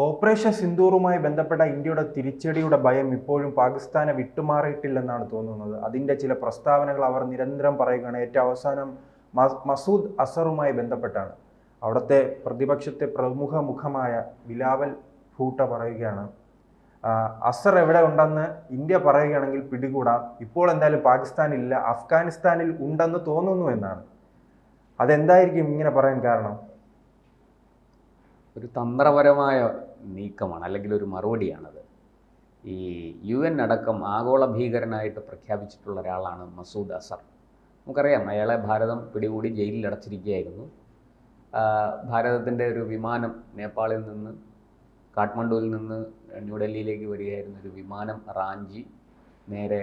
Operation സിന്ദൂറുമായി ബന്ധപ്പെട്ട ഇന്ത്യയുടെ തിരിച്ചടിയുടെ ഭയം ഇപ്പോഴും പാകിസ്ഥാനെ വിട്ടുമാറിയിട്ടില്ലെന്നാണ് തോന്നുന്നത്. അതിൻ്റെ ചില പ്രസ്താവനകൾ അവർ നിരന്തരം പറയുകയാണ്. ഏറ്റവും അവസാനം മസൂദ് അസറുമായി ബന്ധപ്പെട്ടാണ്. അവിടുത്തെ പ്രതിപക്ഷത്തെ പ്രമുഖ മുഖമായ ബിലാവൽ ഭൂട്ടോ പറയുകയാണ്, അസർ എവിടെ ഉണ്ടെന്ന് ഇന്ത്യ പറയുകയാണെങ്കിൽ പിടികൂടാം, ഇപ്പോൾ എന്തായാലും പാകിസ്ഥാനില്ല, അഫ്ഗാനിസ്ഥാനിൽ ഉണ്ടെന്ന് തോന്നുന്നു എന്നാണ്. അതെന്തായിരിക്കും ഇങ്ങനെ പറയാൻ കാരണം? ഒരു തന്ത്രപരമായ നീക്കമാണ്, അല്ലെങ്കിൽ ഒരു മറുപടിയാണത്. ഈ UN അടക്കം ആഗോള ഭീകരനായിട്ട് പ്രഖ്യാപിച്ചിട്ടുള്ള ഒരാളാണ് മസൂദ് അസർ. നമുക്കറിയാം, അയാളെ ഭാരതം പിടികൂടി ജയിലിൽ അടച്ചിരിക്കുകയായിരുന്നു. ഭാരതത്തിൻ്റെ ഒരു വിമാനം നേപ്പാളിൽ നിന്ന്, കാഠ്മണ്ഡുവിൽ നിന്ന് ന്യൂഡൽഹിയിലേക്ക് വരികയായിരുന്ന ഒരു വിമാനം റാഞ്ചി നേരെ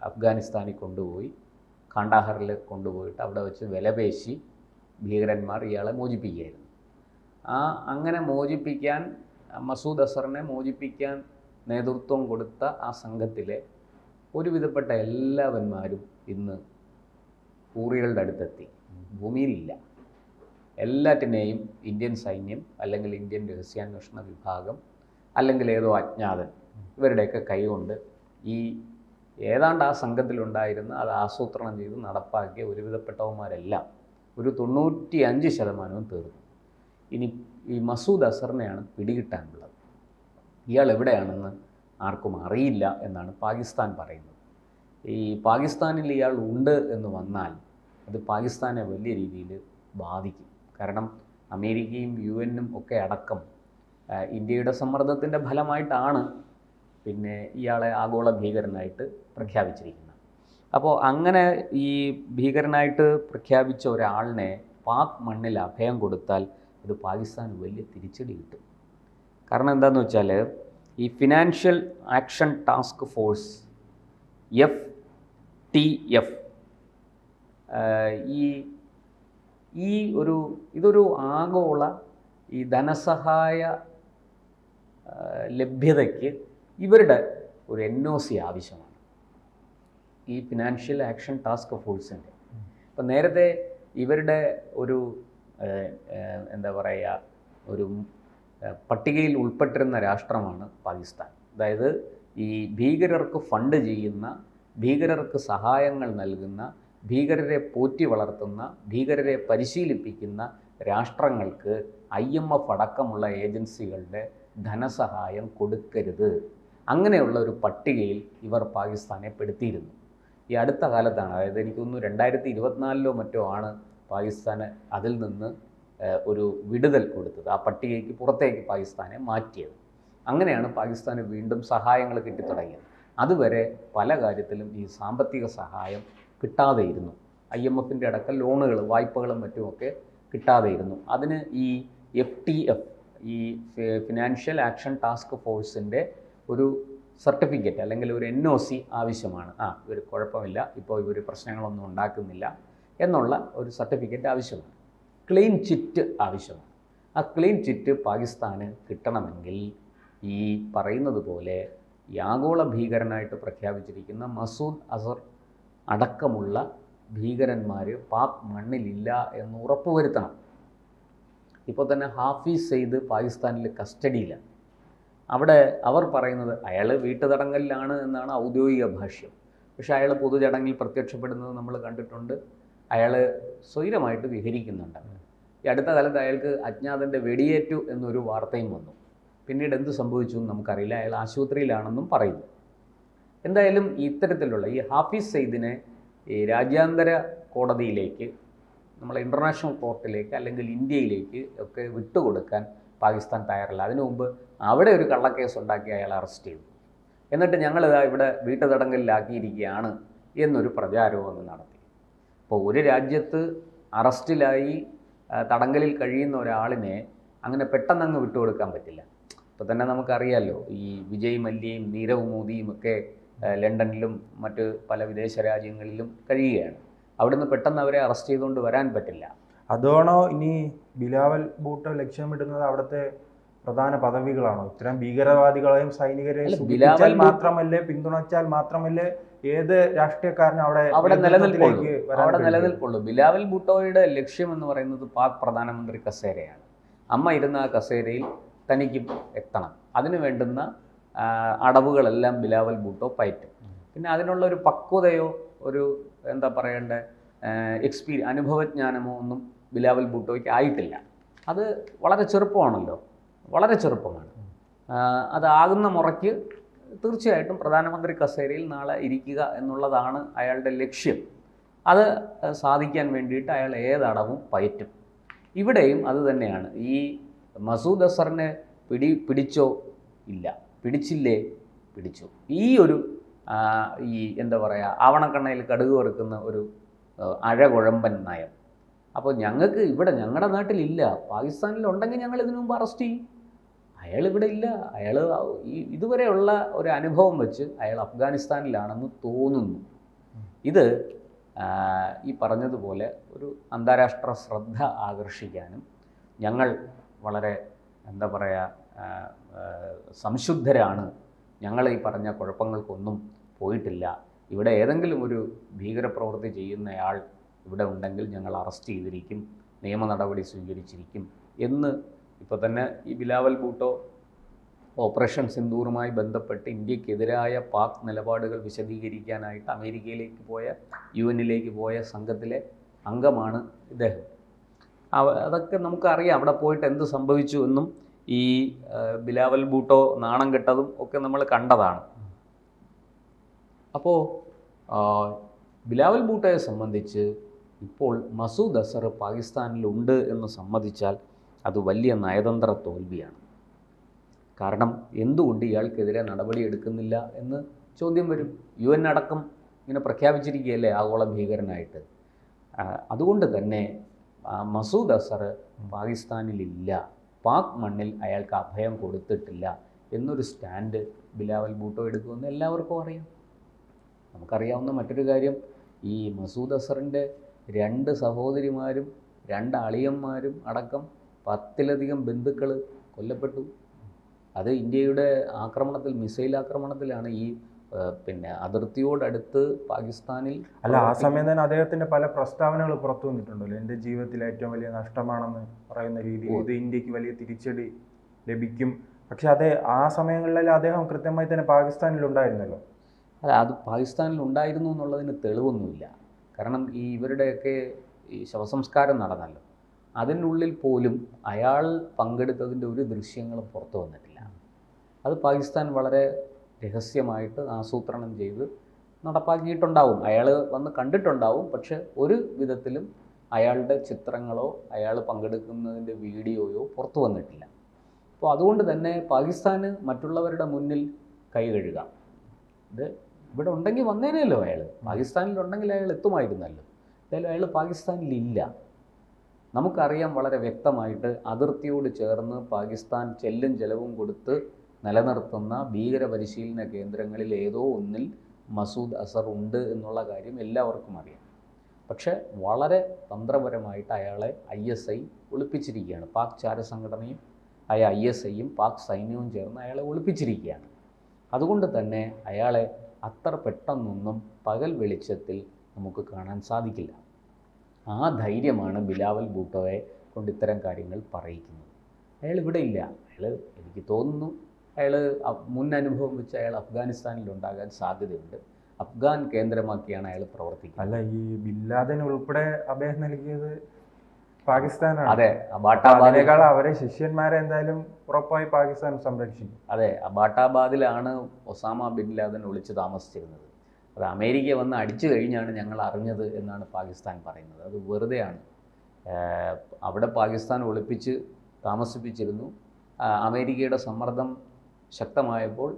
അഫ്ഗാനിസ്ഥാനിൽ കൊണ്ടുപോയി, കാണ്ഡഹാറിൽ കൊണ്ടുപോയിട്ട് അവിടെ വെച്ച് വിലപേശി ഭീകരന്മാർ ഇയാളെ മോചിപ്പിക്കുകയായിരുന്നു. അങ്ങനെ മോചിപ്പിക്കാൻ, മസൂദ് അസറിനെ മോചിപ്പിക്കാൻ നേതൃത്വം കൊടുത്ത ആ സംഘത്തിലെ ഒരുവിധപ്പെട്ട എല്ലാവന്മാരും ഇന്ന് ഊറികളുടെ അടുത്തെത്തി. ഭൂമിയിലില്ല. എല്ലാറ്റിനെയും ഇന്ത്യൻ സൈന്യം, അല്ലെങ്കിൽ ഇന്ത്യൻ രഹസ്യാന്വേഷണ വിഭാഗം, അല്ലെങ്കിൽ ഏതോ അജ്ഞാതൻ, ഇവരുടെയൊക്കെ കൈകൊണ്ട് ഈ ഏതാണ്ട് ആ സംഘത്തിലുണ്ടായിരുന്ന അത് ആസൂത്രണം ചെയ്ത് നടപ്പാക്കിയ ഒരുവിധപ്പെട്ടവന്മാരെല്ലാം ഒരു 95% തീർന്നു. ഇനി ഈ മസൂദ് അസറിനെയാണ് പിടികിട്ടാനുള്ളത്. ഇയാൾ എവിടെയാണെന്ന് ആർക്കും അറിയില്ല എന്നാണ് പാകിസ്ഥാൻ പറയുന്നത്. ഈ പാകിസ്ഥാനിൽ ഇയാൾ ഉണ്ട് എന്ന് വന്നാൽ അത് പാകിസ്ഥാനെ വലിയ രീതിയിൽ ബാധിക്കും. കാരണം അമേരിക്കയും UN ഒക്കെ അടക്കം ഇന്ത്യയുടെ സമ്മർദ്ദത്തിൻ്റെ ഫലമായിട്ടാണ് പിന്നെ ഇയാളെ ആഗോള ഭീകരനായിട്ട് പ്രഖ്യാപിച്ചിരിക്കുന്നത്. അപ്പോൾ അങ്ങനെ ഈ ഭീകരനായിട്ട് പ്രഖ്യാപിച്ച ഒരാളിനെ പാക് മണ്ണിൽ അഭയം കൊടുത്താൽ അത് പാകിസ്ഥാന് വലിയ തിരിച്ചടി കിട്ടും. കാരണം എന്താണെന്ന് വെച്ചാൽ, ഈ financial action task force FTF ഇതൊരു ആഗോള ഈ ധനസഹായ ലഭ്യതയ്ക്ക് ഇവരുടെ ഒരു NOC ആവശ്യമാണ്, ഈ ഫിനാൻഷ്യൽ ആക്ഷൻ ടാസ്ക് ഫോഴ്സിൻ്റെ. ഇപ്പം നേരത്തെ ഇവരുടെ ഒരു എന്താ പറയുക, ഒരു പട്ടികയിൽ ഉൾപ്പെട്ടിരുന്ന രാഷ്ട്രമാണ് പാകിസ്ഥാൻ. അതായത് ഈ ഭീകരർക്ക് ഫണ്ട് ചെയ്യുന്ന, ഭീകരർക്ക് സഹായങ്ങൾ നൽകുന്ന, ഭീകരരെ പോറ്റി വളർത്തുന്ന, ഭീകരരെ പരിശീലിപ്പിക്കുന്ന രാഷ്ട്രങ്ങൾക്ക് IMF അടക്കമുള്ള ഏജൻസികളുടെ ധനസഹായം കൊടുക്കരുത്, അങ്ങനെയുള്ള ഒരു പട്ടികയിൽ ഇവർ പാകിസ്ഥാനെ പെടുത്തിയിരുന്നു. ഈ അടുത്ത കാലത്താണ്, അതായത് എനിക്കൊന്ന് 2024 മറ്റോ ആണ് പാകിസ്ഥാന് അതിൽ നിന്ന് ഒരു വിടുതൽ കൊടുത്തത്, ആ പട്ടികയ്ക്ക് പുറത്തേക്ക് പാകിസ്ഥാനെ മാറ്റിയത്. അങ്ങനെയാണ് പാകിസ്ഥാന് വീണ്ടും സഹായങ്ങൾ കിട്ടിത്തുടങ്ങിയത്. അതുവരെ പല കാര്യത്തിലും ഈ സാമ്പത്തിക സഹായം കിട്ടാതെയിരുന്നു. IMFൻ്റെ അടക്കം ലോണുകൾ, വായ്പകളും മറ്റുമൊക്കെ കിട്ടാതെയിരുന്നു. അതിന് ഈ FTF, ഈ ഫിനാൻഷ്യൽ ആക്ഷൻ ടാസ്ക് ഫോഴ്സിൻ്റെ ഒരു സർട്ടിഫിക്കറ്റ് അല്ലെങ്കിൽ ഒരു NOC ആവശ്യമാണ്. ഇവർ കുഴപ്പമില്ല, ഇപ്പോൾ ഇവർ പ്രശ്നങ്ങളൊന്നും ഉണ്ടാക്കുന്നില്ല എന്നുള്ള ഒരു സർട്ടിഫിക്കറ്റ് ആവശ്യമാണ്. ക്ലീൻ ചിറ്റ് ആവശ്യമാണ്. ആ ക്ലീൻ ചിറ്റ് പാകിസ്ഥാന് കിട്ടണമെങ്കിൽ ഈ പറയുന്നത് പോലെ ഈ ആഗോള ഭീകരനായിട്ട് പ്രഖ്യാപിച്ചിരിക്കുന്ന മസൂദ് അസർ അടക്കമുള്ള ഭീകരന്മാർ പാക് മണ്ണിലില്ല എന്ന് ഉറപ്പുവരുത്തണം. ഇപ്പോൾ തന്നെ ഹാഫിസ് സെയ്ദ് പാകിസ്ഥാനിൽ കസ്റ്റഡിയിലാണ്. അവിടെ അവർ പറയുന്നത് അയാൾ വീട്ടുതടങ്കലിലാണ് എന്നാണ് ഔദ്യോഗിക ഭാഷ്യം. പക്ഷേ അയാൾ പൊതുചടങ്ങിൽ പ്രത്യക്ഷപ്പെടുന്നത് നമ്മൾ കണ്ടിട്ടുണ്ട്. അയാൾ സ്വൈരമായിട്ട് വിഹരിക്കുന്നുണ്ട്. ഈ അടുത്ത കാലത്ത് അയാൾക്ക് അജ്ഞാതൻ്റെ വെടിയേറ്റു എന്നൊരു വാർത്തയും വന്നു. പിന്നീട് എന്ത് സംഭവിച്ചു എന്ന് നമുക്കറിയില്ല. അയാൾ ആശുപത്രിയിലാണെന്നും പറയുന്നു. എന്തായാലും ഇത്തരത്തിലുള്ള ഈ ഹാഫിസ് സെയ്ദിനെ ഈ രാജ്യാന്തര കോടതിയിലേക്ക്, നമ്മളെ ഇൻ്റർനാഷണൽ കോർട്ടിലേക്ക് അല്ലെങ്കിൽ ഇന്ത്യയിലേക്ക് ഒക്കെ വിട്ടുകൊടുക്കാൻ പാകിസ്ഥാൻ തയ്യാറല്ല. അതിനു മുമ്പ് അവിടെ ഒരു കള്ളക്കേസ് ഉണ്ടാക്കി അയാളെ അറസ്റ്റ് ചെയ്തു. എന്നിട്ട് ഞങ്ങളിതാ ഇവിടെ വീട്ടുതടങ്കലിലാക്കിയിരിക്കുകയാണ് എന്നൊരു പ്രചാരവും അങ്ങ് നടത്തി. അപ്പോൾ ഒരു രാജ്യത്ത് അറസ്റ്റിലായി തടങ്കലിൽ കഴിയുന്ന ഒരാളിനെ അങ്ങനെ പെട്ടെന്നങ്ങ് വിട്ടുകൊടുക്കാൻ പറ്റില്ല. ഇപ്പോൾ തന്നെ നമുക്കറിയാമല്ലോ, ഈ വിജയ് മല്യയും നീരവ് മോദിയും ഒക്കെ ലണ്ടനിലും മറ്റ് പല വിദേശ രാജ്യങ്ങളിലും കഴിയുകയാണ്. അവിടുന്ന് പെട്ടെന്ന് അവരെ അറസ്റ്റ് ചെയ്തുകൊണ്ട് വരാൻ പറ്റില്ല. അതാണോ ഇനി ബിലാവൽ ഭൂട്ടോ ലക്ഷ്യമിടുന്നത്? അവിടുത്തെ പ്രധാന പദവികളാണോ? ഇത്തരം ഭീകരവാദികളെയും സൈനികരെയും മാത്രമല്ലേ പിന്തുണച്ചാൽ മാത്രമല്ലേ ഏത് രാഷ്ട്രീയക്കാരനും അവിടെ നിലനിൽപ്പുള്ളൂ. ബിലാവൽ ഭൂട്ടോയുടെ ലക്ഷ്യം എന്ന് പറയുന്നത് പാക് പ്രധാനമന്ത്രി കസേരയാണ്. അമ്മ ഇരുന്ന ആ കസേരയിൽ തനിക്കും എത്തണം. അതിന് വേണ്ടുന്ന അടവുകളെല്ലാം ബിലാവൽ ഭൂട്ടോ പയറ്റും. പിന്നെ അതിനുള്ള ഒരു പക്വതയോ ഒരു എന്താ പറയേണ്ട അനുഭവജ്ഞാനമോ ഒന്നും ബിലാവൽ ഭൂട്ടോയ്ക്ക് ആയിട്ടില്ല. അത് വളരെ ചെറുപ്പമാണല്ലോ, വളരെ ചെറുപ്പമാണ്. അതാകുന്ന മുറയ്ക്ക് തീർച്ചയായിട്ടും പ്രധാനമന്ത്രി കസേരയിൽ നാളെ ഇരിക്കുക എന്നുള്ളതാണ് അയാളുടെ ലക്ഷ്യം. അത് സാധിക്കാൻ വേണ്ടിയിട്ട് അയാൾ ഏതടവും പയറ്റും. ഇവിടെയും അത് തന്നെയാണ്. ഈ മസൂദ് അസറിനെ പിടിച്ചോ ഇല്ല, പിടിച്ചില്ലേ പിടിച്ചു. ഈ ഒരു എന്താ പറയുക, ആവണക്കണ്ണയിൽ കടുക് വറുക്കുന്ന ഒരു അഴകുഴമ്പൻ നയം. അപ്പോൾ ഞങ്ങൾക്ക് ഇവിടെ ഞങ്ങളുടെ നാട്ടിലില്ല, പാകിസ്ഥാനിലുണ്ടെങ്കിൽ ഞങ്ങൾ ഇതിനു മുമ്പ് അറസ്റ്റ് ചെയ്യും. അയാൾ ഇവിടെ ഇല്ല. അയാൾ ഇതുവരെയുള്ള ഒരു അനുഭവം വെച്ച് അയാൾ അഫ്ഗാനിസ്ഥാനിലാണെന്ന് തോന്നുന്നു. ഇത് ഈ പറഞ്ഞതുപോലെ ഒരു അന്താരാഷ്ട്ര ശ്രദ്ധ ആകർഷിക്കാനും, ഞങ്ങൾ വളരെ എന്താ പറയുക സംശുദ്ധരാണ്, ഞങ്ങൾ ഈ പറഞ്ഞ കുഴപ്പങ്ങൾക്കൊന്നും പോയിട്ടില്ല, ഇവിടെ ഏതെങ്കിലും ഒരു ഭീകരപ്രവൃത്തി ചെയ്യുന്നയാൾ ഇവിടെ ഉണ്ടെങ്കിൽ ഞങ്ങൾ അറസ്റ്റ് ചെയ്തിരിക്കും, നിയമ നടപടി സ്വീകരിച്ചിരിക്കും എന്ന് ഇപ്പോൾ തന്നെ ഈ ബിലാവൽ ഭൂട്ടോ ഓപ്പറേഷൻ സിന്ദൂറുമായി ബന്ധപ്പെട്ട് ഇന്ത്യക്കെതിരായ പാക് നിലപാടുകൾ വിശദീകരിക്കാനായിട്ട് അമേരിക്കയിലേക്ക് പോയ UN-ലേക്ക് പോയ സംഘത്തിലെ അംഗമാണ് ഇദ്ദേഹം. അതൊക്കെ നമുക്കറിയാം അവിടെ പോയിട്ട് എന്ത് സംഭവിച്ചു എന്നും ഈ ബിലാവൽ ഭൂട്ടോ നാണം കെട്ടതും ഒക്കെ നമ്മൾ കണ്ടതാണ്. അപ്പോൾ ബിലാവൽ ഭൂട്ടോയെ സംബന്ധിച്ച് ഇപ്പോൾ മസൂദ് അസർ പാകിസ്ഥാനിലുണ്ട് എന്ന് സമ്മതിച്ചാൽ അത് വലിയ നയതന്ത്ര തോൽവിയാണ്. കാരണം എന്തുകൊണ്ട് ഇയാൾക്കെതിരെ നടപടിയെടുക്കുന്നില്ല എന്ന് ചോദ്യം വരും. UN അടക്കം ഇങ്ങനെ പ്രഖ്യാപിച്ചിരിക്കുകയല്ലേ ആഗോള ഭീകരനായിട്ട്. അതുകൊണ്ട് തന്നെ മസൂദ് അസർ പാകിസ്ഥാനിലില്ല, പാക് മണ്ണിൽ അയാൾക്ക് അഭയം കൊടുത്തിട്ടില്ല എന്നൊരു സ്റ്റാൻഡ് ബിലാവൽ ഭൂട്ടോ എടുക്കുമെന്ന് എല്ലാവർക്കും അറിയാം. നമുക്കറിയാവുന്ന മറ്റൊരു കാര്യം, ഈ മസൂദ് അസറിൻ്റെ 2 സഹോദരിമാരും 2 അളിയന്മാരും അടക്കം 10-ലധികം ബന്ധുക്കൾ കൊല്ലപ്പെട്ടു. അത് ഇന്ത്യയുടെ ആക്രമണത്തിൽ, മിസൈൽ ആക്രമണത്തിലാണ്. ഈ പിന്നെ അതിർത്തിയോടടുത്ത് പാകിസ്ഥാനിൽ അല്ല, ആ സമയം തന്നെ അദ്ദേഹത്തിൻ്റെ പല പ്രസ്താവനകൾ പുറത്തു വന്നിട്ടുണ്ടല്ലോ. എൻ്റെ ജീവിതത്തിലെ ഏറ്റവും വലിയ നഷ്ടമാണെന്ന് പറയുന്ന രീതിയിൽ ഇത് ഇന്ത്യക്ക് വലിയ തിരിച്ചടി ലഭിക്കും. പക്ഷെ ആ സമയങ്ങളിൽ അദ്ദേഹം കൃത്യമായി തന്നെ പാകിസ്ഥാനിലുണ്ടായിരുന്നല്ലോ. അല്ല, അത് പാകിസ്ഥാനിൽ ഉണ്ടായിരുന്നു എന്നുള്ളതിന് തെളിവൊന്നുമില്ല. കാരണം ഇവരുടെയൊക്കെ ഈ ശവസംസ്കാരം നടന്നല്ലോ, അതിനുള്ളിൽ പോലും അയാൾ പങ്കെടുത്തതിൻ്റെ ഒരു ദൃശ്യങ്ങളും പുറത്തു വന്നിട്ടില്ല. അത് പാകിസ്ഥാൻ വളരെ രഹസ്യമായിട്ട് ആസൂത്രണം ചെയ്ത് നടപ്പാക്കിയിട്ടുണ്ടാവും. അയാൾ വന്ന് കണ്ടിട്ടുണ്ടാവും, പക്ഷെ ഒരു വിധത്തിലും അയാളുടെ ചിത്രങ്ങളോ അയാൾ പങ്കെടുക്കുന്നതിൻ്റെ വീഡിയോയോ പുറത്തു വന്നിട്ടില്ല. അപ്പോൾ അതുകൊണ്ട് തന്നെ പാകിസ്ഥാന് മറ്റുള്ളവരുടെ മുന്നിൽ കൈ കഴുകാം. ഇത് ഇവിടെ ഉണ്ടെങ്കിൽ വന്നേനല്ലോ അയാൾ. പാകിസ്ഥാനിലുണ്ടെങ്കിൽ അയാൾ എത്തുമായിരുന്നല്ലോ. എന്തായാലും അയാൾ പാകിസ്ഥാനിലില്ല. നമുക്കറിയാം വളരെ വ്യക്തമായിട്ട്, അതിർത്തിയോട് ചേർന്ന് പാകിസ്ഥാൻ ചെല്ലും ചെലവും കൊടുത്ത് നിലനിർത്തുന്ന ഭീകര പരിശീലന കേന്ദ്രങ്ങളിൽ ഏതോ ഒന്നിൽ മസൂദ് അസർ ഉണ്ട് എന്നുള്ള കാര്യം എല്ലാവർക്കും അറിയാം. പക്ഷേ വളരെ തന്ത്രപരമായിട്ട് അയാളെ ISI ഒളിപ്പിച്ചിരിക്കുകയാണ്. പാക് ചാരസംഘടനയും ISIയും പാക് സൈന്യവും ചേർന്ന് അയാളെ ഒളിപ്പിച്ചിരിക്കുകയാണ്. അതുകൊണ്ട് തന്നെ അയാളെ അത്ര പെട്ടെന്നൊന്നും പകൽ വെളിച്ചത്തിൽ നമുക്ക് കാണാൻ സാധിക്കില്ല. ആ ധൈര്യമാണ് ബിലാവൽ ഭൂട്ടോയെ കൊണ്ട് ഇത്തരം കാര്യങ്ങൾ പറയിക്കുന്നത്. അയാൾ ഇവിടെ ഇല്ല. അയാൾ, എനിക്ക് തോന്നുന്നു, അയാൾ മുൻ അനുഭവം വെച്ച് അയാൾ അഫ്ഗാനിസ്ഥാനിലുണ്ടാകാൻ സാധ്യതയുണ്ട്. അഫ്ഗാൻ കേന്ദ്രമാക്കിയാണ് അയാൾ പ്രവർത്തിക്കുന്നത്. അല്ല, ഈ ബിൻ ലാദൻ ഉൾപ്പെടെ അഭയം നൽകിയത് പാകിസ്ഥാനാണ്. അതെ, അബാട്ടാബാദിനേക്കാൾ അവരെ ശിഷ്യന്മാരെ എന്തായാലും ഉറപ്പായി പാകിസ്ഥാൻ സംരക്ഷിക്കും. അതെ, അബാട്ടാബാദിലാണ് ഒസാമ ബിൻ ലാദൻ ഒളിച്ചു താമസിച്ചിരുന്നത്. അത് അമേരിക്ക വന്ന് അടിച്ചു കഴിഞ്ഞാണ് ഞങ്ങൾ അറിഞ്ഞത് എന്നാണ് പാകിസ്ഥാൻ പറയുന്നത്. അത് വെറുതെയാണ്. അവിടെ പാകിസ്ഥാൻ ഒളിപ്പിച്ച് താമസിപ്പിച്ചിരുന്നു. അമേരിക്കയുടെ സമ്മർദ്ദം ശക്തമായപ്പോൾ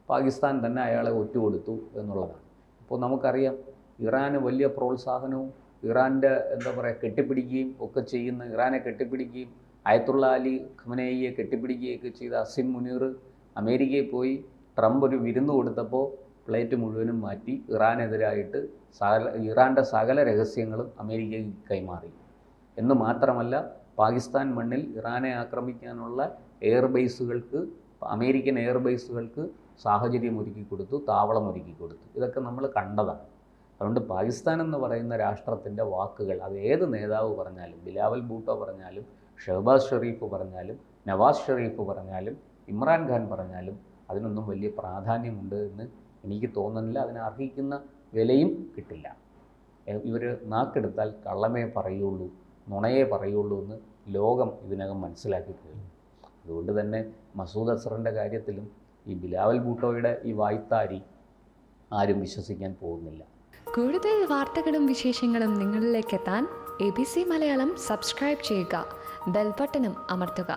പാകിസ്ഥാൻ തന്നെ അയാളെ ഒറ്റുകൊടുത്തു എന്നുള്ളതാണ്. ഇപ്പോൾ നമുക്കറിയാം, ഇറാന് വലിയ പ്രോത്സാഹനവും ഇറാൻ്റെ എന്താ പറയുക കെട്ടിപ്പിടിക്കുകയും ഒക്കെ ചെയ്യുന്ന, ഇറാനെ കെട്ടിപ്പിടിക്കുകയും അയത്തുള്ള അലി ഖമനേയിയെ കെട്ടിപ്പിടിക്കുകയൊക്കെ ചെയ്ത അസിം മുനീർ അമേരിക്കയിൽ പോയി ട്രംപ് ഒരു വിരുന്ന് കൊടുത്തപ്പോൾ പ്ലേറ്റ് മുഴുവനും മാറ്റി ഇറാനെതിരായിട്ട് ഇറാൻ്റെ സകല രഹസ്യങ്ങളും അമേരിക്കയ്ക്ക് കൈമാറി. എന്ന് മാത്രമല്ല, പാകിസ്ഥാൻ മണ്ണിൽ ഇറാനെ ആക്രമിക്കാനുള്ള എയർബേസുകൾക്ക്, അമേരിക്കൻ എയർബേസുകൾക്ക് സാഹചര്യം ഒരുക്കി കൊടുത്തു, താവളം ഒരുക്കി കൊടുത്തു. ഇതൊക്കെ നമ്മൾ കണ്ടതാണ്. അതുകൊണ്ട് പാകിസ്ഥാൻ എന്ന് പറയുന്ന രാഷ്ട്രത്തിൻ്റെ വാക്കുകൾ, അത് ഏത് നേതാവ് പറഞ്ഞാലും, ബിലാവൽ ഭൂട്ടോ പറഞ്ഞാലും ഷഹബാസ് ഷെറീഫ് പറഞ്ഞാലും നവാസ് ഷെരീഫ് പറഞ്ഞാലും ഇമ്രാൻഖാൻ പറഞ്ഞാലും അതിനൊന്നും വലിയ പ്രാധാന്യമുണ്ട് എന്ന് എനിക്ക് തോന്നുന്നില്ല. അതിന് അർഹിക്കുന്ന വിലയും കിട്ടില്ല. ഇവർ നാക്കെടുത്താൽ കള്ളമേ പറയുള്ളൂ, നുണയേ പറയുള്ളൂ എന്ന് ലോകം ഇതിനകം മനസ്സിലാക്കി കഴിഞ്ഞു. അതുകൊണ്ട് തന്നെ മസൂദ് അസറിൻ്റെ കാര്യത്തിലും ഈ ബിലാവൽ ഭൂട്ടോയുടെ ഈ വായ്ത്താരി ആരും വിശ്വസിക്കാൻ പോകുന്നില്ല. കൂടുതൽ വാർത്തകളും വിശേഷങ്ങളും നിങ്ങളിലേക്ക് എത്താൻ ABC മലയാളം സബ്സ്ക്രൈബ് ചെയ്യുക, ബെൽ ബട്ടണും അമർത്തുക.